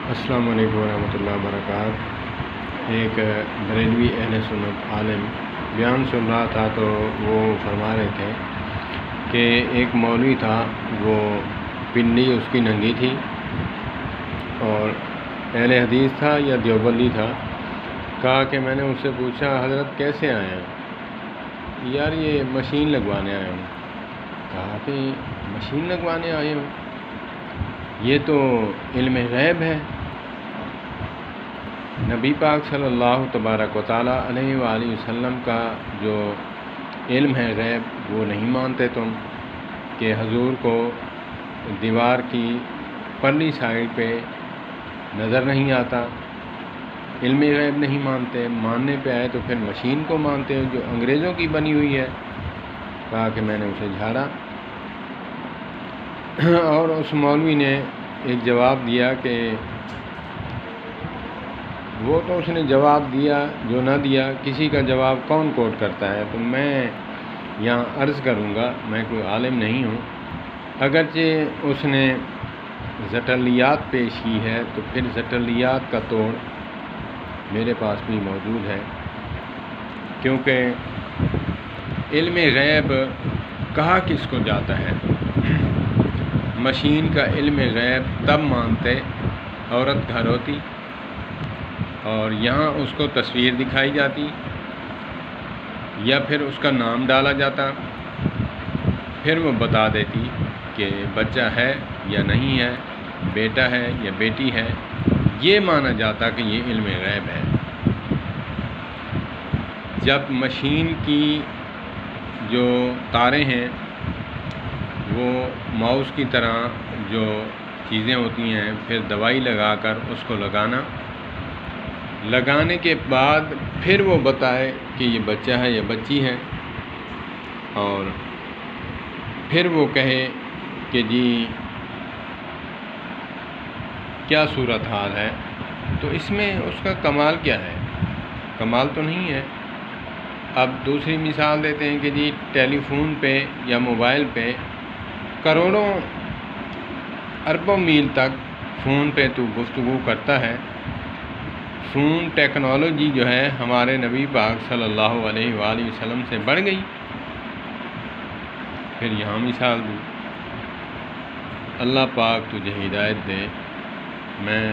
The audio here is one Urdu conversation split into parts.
السلام علیکم ورحمۃ اللہ وبرکاتہ۔ ایک بریلوی اہل سنت عالم بیان سن رہا تھا تو وہ فرما رہے تھے کہ ایک مولوی تھا، وہ پنڈلی اس کی ننگی تھی اور اہل حدیث تھا یا دیوبندی تھا۔ کہا کہ میں نے اس سے پوچھا حضرت کیسے آئے ہیں؟ یار یہ مشین لگوانے آئے ہوں۔ کہا کہ مشین لگوانے آئے ہوں، یہ تو علم غیب ہے، نبی پاک صلی اللہ تبارک و تعالیٰ علیہ وآلہ وسلم کا جو علم ہے غیب وہ نہیں مانتے تم، کہ حضور کو دیوار کی پرلی سائڈ پہ نظر نہیں آتا، علم غیب نہیں مانتے، ماننے پہ آئے تو پھر مشین کو مانتے ہو جو انگریزوں کی بنی ہوئی ہے۔ کہا کہ میں نے اسے جھاڑا اور اس مولوی نے ایک جواب دیا کہ وہ تو اس نے جواب دیا جو نہ دیا، کسی کا جواب کون کوٹ کرتا ہے؟ تو میں یہاں عرض کروں گا، میں کوئی عالم نہیں ہوں، اگرچہ اس نے زٹلیات پیش کی ہے تو پھر زٹلیات کا توڑ میرے پاس بھی موجود ہے، کیونکہ علم غیب کہا کس کو جاتا ہے؟ مشین کا علم غیب تب مانتے عورت گھر ہوتی اور یہاں اس کو تصویر دکھائی جاتی یا پھر اس کا نام ڈالا جاتا، پھر وہ بتا دیتی کہ بچہ ہے یا نہیں ہے، بیٹا ہے یا بیٹی ہے، یہ مانا جاتا کہ یہ علم غیب ہے۔ جب مشین کی جو تاریں ہیں وہ ماؤس کی طرح جو چیزیں ہوتی ہیں، پھر دوائی لگا کر اس کو لگانے کے بعد پھر وہ بتائے کہ یہ بچہ ہے یا بچی ہے، اور پھر وہ کہے کہ جی کیا صورتحال ہے، تو اس میں اس کا کمال کیا ہے؟ کمال تو نہیں ہے۔ اب دوسری مثال دیتے ہیں کہ جی ٹیلی فون پہ یا موبائل پہ کروڑوں اربوں میل تک فون پہ تو گفتگو کرتا ہے۔ فون ٹیکنالوجی جو ہے ہمارے نبی پاک صلی اللہ علیہ وآلہ وسلم سے بڑھ گئی۔ پھر یہاں مثال دی، اللہ پاک تجھے ہدایت دے، میں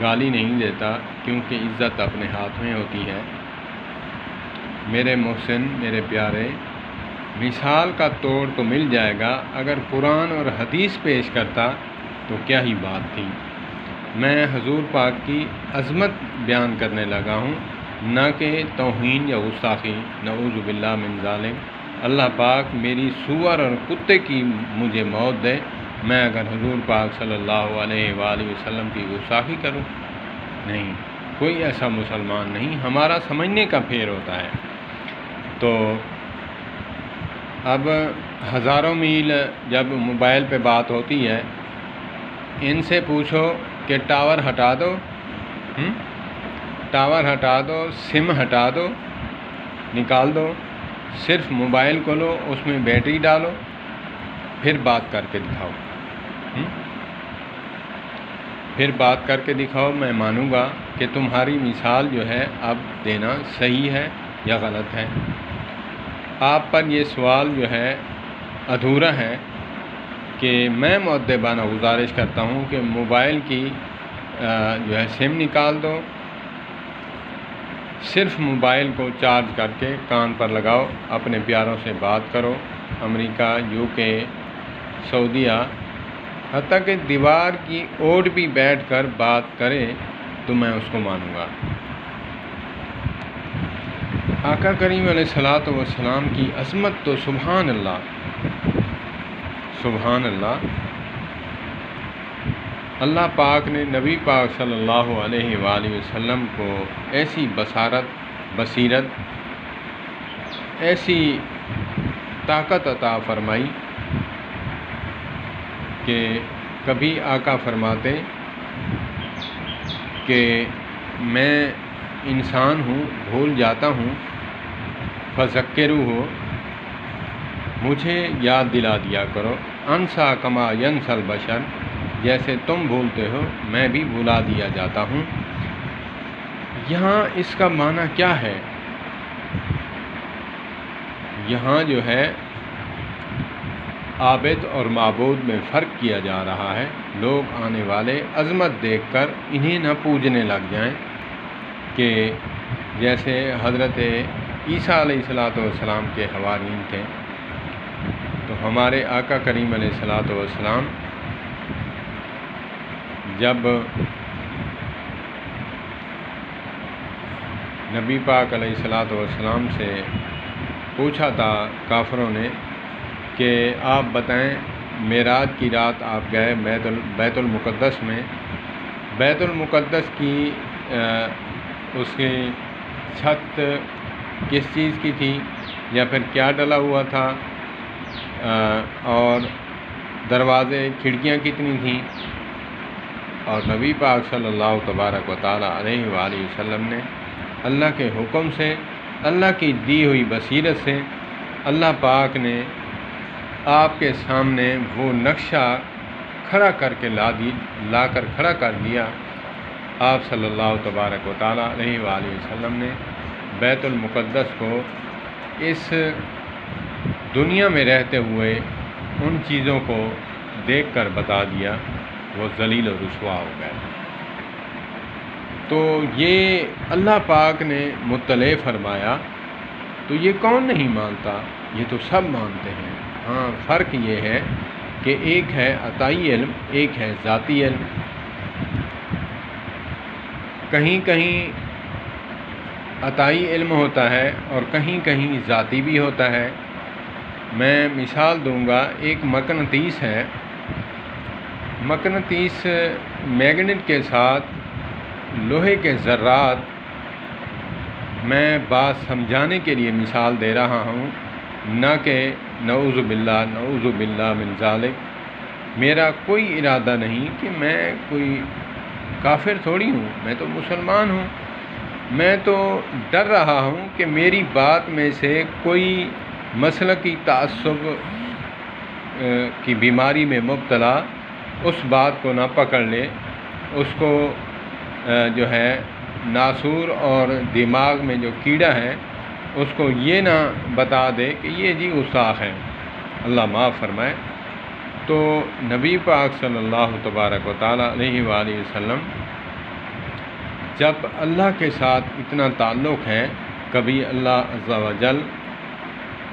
گالی نہیں دیتا کیونکہ عزت اپنے ہاتھ میں ہوتی ہے۔ میرے محسن، میرے پیارے، مثال کا توڑ تو مل جائے گا، اگر قرآن اور حدیث پیش کرتا تو کیا ہی بات تھی۔ میں حضور پاک کی عظمت بیان کرنے لگا ہوں، نہ کہ توہین یا گستاخی، نعوذ باللہ من ذالک۔ اللہ پاک میری سور اور کتے کی مجھے موت دے، میں اگر حضور پاک صلی اللہ علیہ وآلہ وسلم کی گستاخی کروں۔ نہیں، کوئی ایسا مسلمان نہیں، ہمارا سمجھنے کا پھیر ہوتا ہے۔ تو اب ہزاروں میل جب موبائل پہ بات ہوتی ہے، ان سے پوچھو کہ ٹاور ہٹا دو، ٹاور ہٹا دو، سم ہٹا دو، نکال دو، صرف موبائل کو لو، اس میں بیٹری ڈالو، پھر بات کر کے دکھاؤ، پھر بات کر کے دکھاؤ، میں مانوں گا کہ تمہاری مثال جو ہے اب دینا صحیح ہے یا غلط ہے۔ آپ پر یہ سوال جو ہے ادھورا ہے کہ میں مؤدبانہ گزارش کرتا ہوں کہ موبائل کی جو ہے سم نکال دو، صرف موبائل کو چارج کر کے کان پر لگاؤ، اپنے پیاروں سے بات کرو، امریکہ، UK، سعودیہ، حتیٰ کہ دیوار کی اوٹ بھی بیٹھ کر بات کرے تو میں اس کو مانوں گا۔ آقا کریم علیہ الصلوۃ والسلام کی عظمت تو سبحان اللہ، سبحان اللہ۔ اللہ پاک نے نبی پاک صلی اللہ علیہ وآلہ وسلم کو ایسی بصیرت، ایسی طاقت عطا فرمائی کہ کبھی آقا فرماتے کہ میں انسان ہوں، بھول جاتا ہوں، فذکروا، مجھے یاد دلا دیا کرو، انسا کما ینسى البشر، جیسے تم بھولتے ہو میں بھی بھلا دیا جاتا ہوں۔ یہاں اس کا معنی کیا ہے؟ یہاں جو ہے عابد اور معبود میں فرق کیا جا رہا ہے۔ لوگ آنے والے عظمت دیکھ کر انہیں نہ پوجنے لگ جائیں کہ جیسے حضرت عیسیٰ علیہ السلام کے حوارین تھے، تو ہمارے آقا کریم علیہ السلام جب نبی پاک علیہ السلام سے پوچھا تھا کافروں نے کہ آپ بتائیں معراج کی رات آپ گئے بیت المقدس میں، بیت المقدس کی اس کی چھت کس چیز کی تھی یا پھر کیا ڈلا ہوا تھا، اور دروازے کھڑکیاں کتنی تھیں، اور نبی پاک صلی اللہ تبارک و تعالیٰ علیہ وآلہ وسلم نے اللہ کے حکم سے، اللہ کی دی ہوئی بصیرت سے اللہ پاک نے آپ کے سامنے وہ نقشہ کھڑا کر کے لا کر کھڑا کر دیا۔ آپ صلی اللہ تبارک و تعالیٰ علیہ وآلہ وسلم نے بیت المقدس کو اس دنیا میں رہتے ہوئے ان چیزوں کو دیکھ کر بتا دیا، وہ ذلیل و رسوا ہو گئے۔ تو یہ اللہ پاک نے مطلع فرمایا، تو یہ کون نہیں مانتا؟ یہ تو سب مانتے ہیں۔ ہاں، فرق یہ ہے کہ ایک ہے عطائی علم، ایک ہے ذاتی علم۔ کہیں کہیں عطائی علم ہوتا ہے اور کہیں کہیں ذاتی بھی ہوتا ہے۔ میں مثال دوں گا، ایک مقناطیس ہے، مقناطیس میگنیٹ کے ساتھ لوہے کے ذرات، میں بات سمجھانے کے لیے مثال دے رہا ہوں، نہ کہ نعوذ باللہ من ذالک، میرا کوئی ارادہ نہیں کہ میں کوئی کافر تھوڑی ہوں، میں تو مسلمان ہوں۔ میں تو ڈر رہا ہوں کہ میری بات میں سے کوئی مسلکی تعصب کی بیماری میں مبتلا اس بات کو نہ پکڑ لے، اس کو جو ہے ناسور اور دماغ میں جو کیڑا ہے اس کو یہ نہ بتا دے کہ یہ جی گستاخ ہے، اللہ معاف فرمائے۔ تو نبی پاک صلی اللہ تبارک و تعالیٰ علیہ وآلہ وسلم جب اللہ کے ساتھ اتنا تعلق ہے، کبھی اللہ عز و جل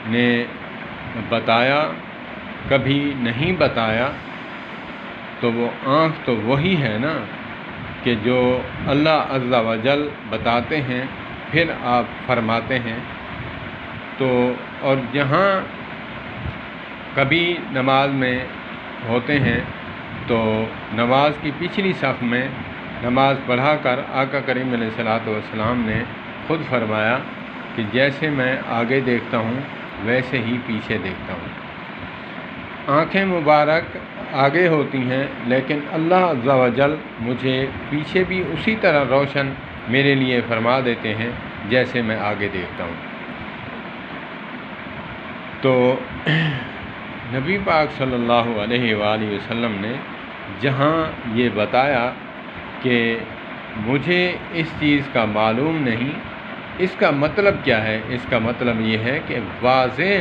نے بتایا کبھی نہیں بتایا، تو وہ آنکھ تو وہی ہے نا کہ جو اللہ عز و جل بتاتے ہیں پھر آپ فرماتے ہیں۔ تو اور جہاں کبھی نماز میں ہوتے ہیں تو نماز کی پچھلی صف میں نماز پڑھا کر آقا کریم علیہ السلام نے خود فرمایا کہ جیسے میں آگے دیکھتا ہوں ویسے ہی پیچھے دیکھتا ہوں۔ آنکھیں مبارک آگے ہوتی ہیں لیکن اللہ عز و جل مجھے پیچھے بھی اسی طرح روشن میرے لیے فرما دیتے ہیں جیسے میں آگے دیکھتا ہوں۔ تو نبی پاک صلی اللہ علیہ وآلہ وسلم نے جہاں یہ بتایا کہ مجھے اس چیز کا معلوم نہیں، اس کا مطلب کیا ہے؟ اس کا مطلب یہ ہے کہ واضح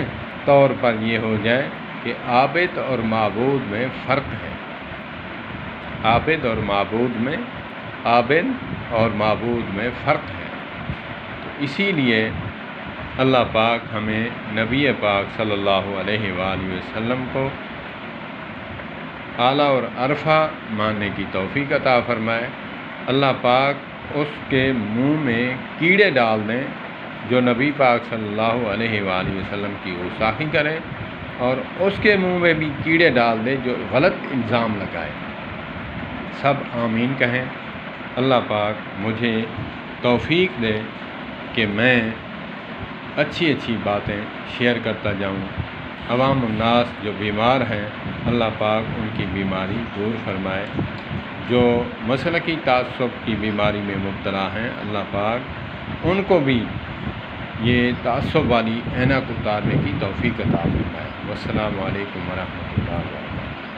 طور پر یہ ہو جائے کہ عابد اور معبود میں فرق ہے، عابد اور معبود میں فرق ہے۔ تو اسی لیے اللہ پاک ہمیں نبی پاک صلی اللہ علیہ وآلہ وسلم کو اعلیٰ اور عرفہ ماننے کی توفیق عطا فرمائے۔ اللہ پاک اس کے منہ میں کیڑے ڈال دیں جو نبی پاک صلی اللہ علیہ وآلہ وسلم کی گستاخی کرے، اور اس کے منہ میں بھی کیڑے ڈال دے جو غلط الزام لگائے۔ سب آمین کہیں۔ اللہ پاک مجھے توفیق دے کہ میں اچھی اچھی باتیں شیئر کرتا جاؤں۔ عوام الناس جو بیمار ہیں اللہ پاک ان کی بیماری دور فرمائے، جو مسلکی تعصب کی بیماری میں مبتلا ہیں اللہ پاک ان کو بھی یہ تعصب والی اینک اتارنے کی توفیق عطا فرمائے۔ والسلام علیکم ورحمۃ اللہ وبرکاتہ۔